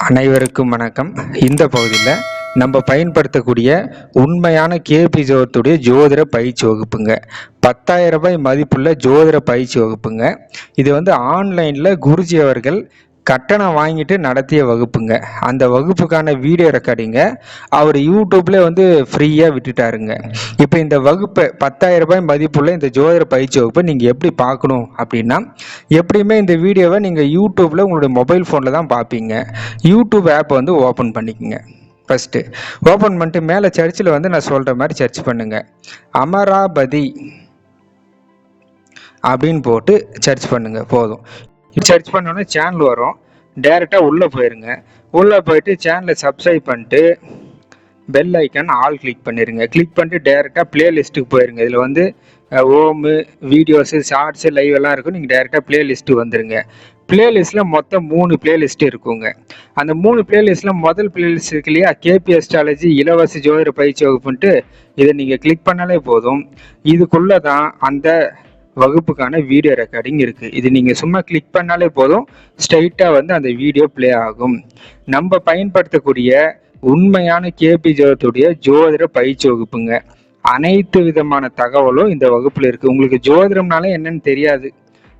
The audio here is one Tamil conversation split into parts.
அனைவருக்கும் வணக்கம். இந்த பகுதியில் நம்ம பயன்படுத்தக்கூடிய உண்மையான கேபி ஜோதிடத்துடைய ஜோதிட பயிற்சி வகுப்புங்க. 10,000 ரூபாய் மதிப்புள்ள ஜோதிட பயிற்சி வகுப்புங்க. இது ஆன்லைனில் குருஜி அவர்கள் கட்டணம் வாங்கிட்டு நடத்திய வகுப்புங்க. அந்த வகுப்புக்கான வீடியோ ரெக்கார்டிங்க அவர் யூடியூப்ல ஃப்ரீயாக விட்டுட்டாருங்க. இப்போ இந்த வகுப்பை 10,000 ரூபாய் மதிப்புள்ள இந்த ஜோதிட பயிற்சி வகுப்பை நீங்கள் எப்படி பார்க்கணும் அப்படின்னா, எப்படியுமே இந்த வீடியோவை நீங்கள் யூடியூப்ல உங்களுடைய மொபைல் ஃபோனில் தான் பார்ப்பீங்க. யூடியூப் ஆப் ஓப்பன் பண்ணிக்கோங்க. ஃபஸ்ட்டு ஓப்பன் பண்ணிட்டு மேலே சர்ச்சில் நான் சொல்கிற மாதிரி சர்ச் பண்ணுங்க. அமராபதி அப்படின்னு போட்டு சர்ச் பண்ணுங்க. போதும். சர்ச் பண்ணோன்னே சேனல் வரும். டைரெக்டாக உள்ளே போயிருங்க. உள்ளே போயிட்டு சேனலை சப்ஸ்கிரைப் பண்ணிட்டு பெல் ஐக்கான் ஆல் கிளிக் பண்ணிடுங்க. கிளிக் பண்ணிட்டு டைரெக்டாக பிளேலிஸ்ட்டுக்கு போயிருங்க. இதில் ஓமு, வீடியோஸு, ஷார்ட்ஸு, லைவ் எல்லாம் இருக்கும். நீங்கள் டைரெக்டாக பிளேலிஸ்ட்டு வந்துடுங்க. பிளேலிஸ்ட்டில் மொத்தம் 3 பிளேலிஸ்ட் இருக்குங்க. அந்த 3 பிளேலிஸ்ட்டில் முதல் பிளேலிஸ்ட் இருக்கு இல்லையா, கேபி அஸ்ட்ராலஜி இலவச ஜோதிட பயிற்சி வகுப்புன்ட்டு, இதை நீங்கள் கிளிக் பண்ணாலே போதும். இதுக்குள்ளே தான் அந்த வகுப்புக்கான வீடியோ ரெக்கார்டிங் இருக்குது. இது நீங்கள் சும்மா கிளிக் பண்ணாலே போதும், ஸ்ட்ரைட்டாக அந்த வீடியோ ப்ளே ஆகும். நம்ம பயன்படுத்தக்கூடிய உண்மையான கேபி ஜோதிடத்துடைய ஜோதிட பயிற்சி வகுப்புங்க. அனைத்து விதமான தகவலும் இந்த வகுப்பில் இருக்குது. உங்களுக்கு ஜோதிடம்னாலே என்னன்னு தெரியாது,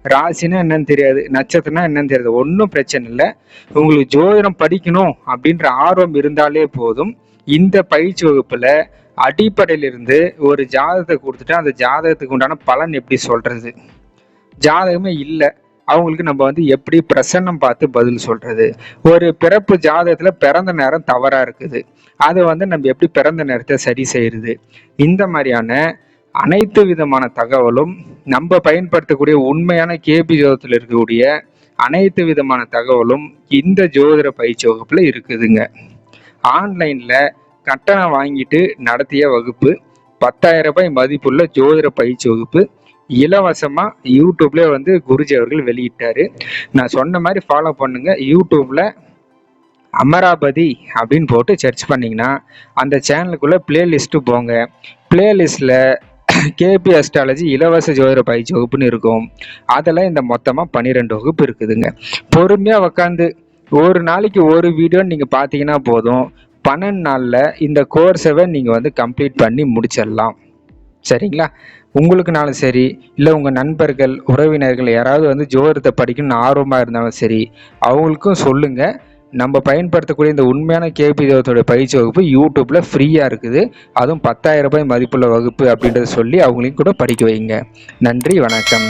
ராசினா என்னன்னு தெரியாது, நட்சத்திரம்னா என்னன்னு தெரியாது, ஒன்றும் பிரச்சனை இல்லை. உங்களுக்கு ஜோதிடம் படிக்கணும் அப்படின்ற ஆர்வம் இருந்தாலே போதும். இந்த பயிற்சி வகுப்பில் அடிப்படையிலிருந்து ஒரு ஜாதகத்தை கொடுத்துட்டு அந்த ஜாதகத்துக்கு உண்டான பலன் எப்படி சொல்றது, ஜாதகமே இல்லை அவங்களுக்கு நம்ம எப்படி பிரசன்னம் பார்த்து பதில் சொல்றது, ஒரு பிறப்பு ஜாதகத்துல பிறந்த நேரம் தவறா இருக்குது, அதை நம்ம எப்படி பிறந்த நேரத்தை சரி செய்யறது, இந்த மாதிரியான அனைத்து விதமான தகவலும் நம்ம பயன்படுத்தக்கூடிய உண்மையான கேபி ஜோதிடத்தில் இருக்கக்கூடிய அனைத்து விதமான தகவலும் இந்த ஜோதிட பயிற்சி வகுப்புல இருக்குதுங்க. ஆன்லைன்ல கட்டணம் வாங்கிட்டு நடத்திய வகுப்பு, 10,000 ரூபாய் மதிப்புள்ள ஜோதிட பயிற்சி வகுப்பு இலவசமா யூடியூப்ல குருஜி அவர்கள் வெளியிட்டாரு. நான் சொன்ன மாதிரி ஃபாலோ பண்ணுங்க. யூடியூப்ல அமராபதி அப்படின்னு போட்டு சர்ச் பண்ணீங்கன்னா அந்த சேனலுக்குள்ள பிளேலிஸ்ட்டு போங்க. பிளேலிஸ்ட்ல கேபி அஸ்ட்ராலஜி இலவச ஜோதிட பயிற்சி வகுப்புன்னு இருக்கும். அதில் இந்த மொத்தமாக 12 வகுப்பு இருக்குதுங்க. பொறுமையாக உக்காந்து ஒரு நாளைக்கு ஒரு வீடியோன்னு நீங்கள் பார்த்தீங்கன்னா போதும், 12 நாளில் இந்த கோர்ஸை நீங்கள் கம்ப்ளீட் பண்ணி முடிச்சிடலாம். சரிங்களா? உங்களுக்குனாலும் சரி, இல்லை உங்கள் நண்பர்கள், உறவினர்கள் யாராவது ஜோதிடத்தை படிக்கணும்னு ஆர்வமாக இருந்தாலும் சரி, அவங்களுக்கும் சொல்லுங்கள். நம்ம பயன்படுத்தக்கூடிய இந்த உண்மையான கேபி ஜோதிடத்தோட பயிற்சி வகுப்பு யூடியூப்ல ஃப்ரீயாக இருக்குது. அதுவும் 10,000 ரூபாய் மதிப்புள்ள வகுப்பு அப்படின்றத சொல்லி அவங்களையும் கூட படிக்க வைங்க. நன்றி, வணக்கம்.